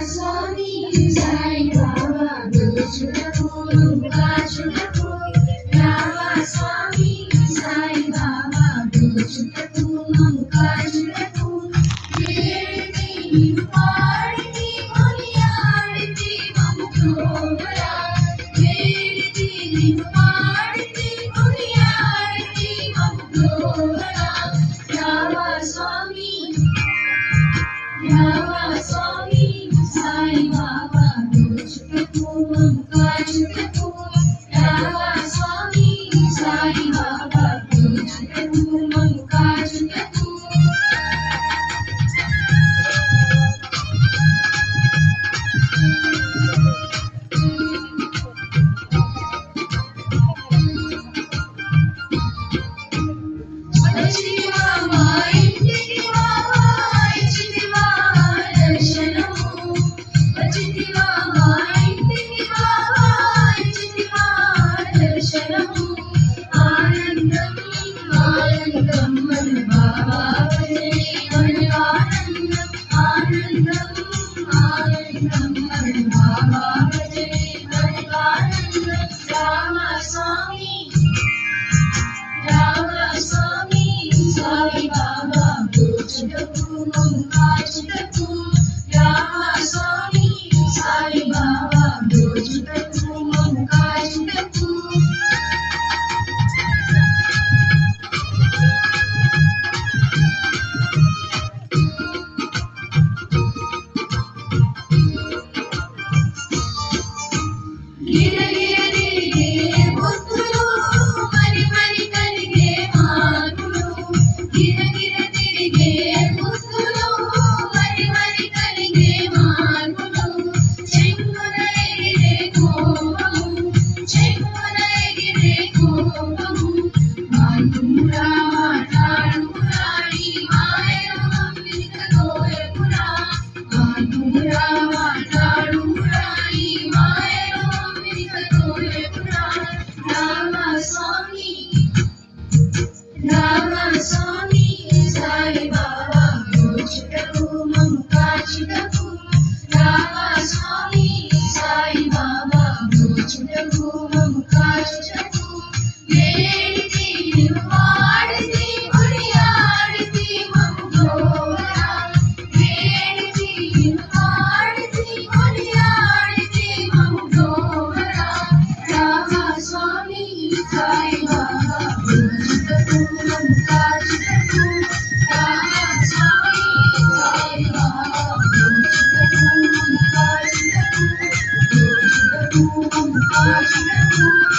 Swami Sai Baba Guru Kachunapu Rama Swami Sai Baba Guru Kachunapu Yeti Parti Moniarti Mamukora Yeti Parti Moniarti Mamukora Rama Swami Sai Baba Guru Kachunapu Rama Swami Sai Baba Guru Kachunapu Swami Ramaswamy Sai Baba Guru Kachunapu Ramaswamy Sai Baba Guru Kachunapu గిర గిర తిరిగే బుద్ధులు మరి మరి కలిగే మార్పులు గిర గిర తిరిగే బుద్ధులు మరి మరి కలిగే మార్పులు చెంగున ఎగిరే కోపము చెంగున ఎగిరే కోపము మార్పురా మాట్లాడురా ఈ మాయను నమ్మిక తోయకురా మార్పురా మాట్లాడురా ఈ మాయను నమ్మిక తోయకురా Ramaswamy Sai Baba Guru Kachunapu Ramaswamy Sai Baba Guru Kachunapu Yeti Parti Moniarti Mamukora Yeti Parti Moniarti Mamukora Ramaswamy Sai Baba Guru Kachunapu Ramaswamy Sai Baba Guru Kachunapu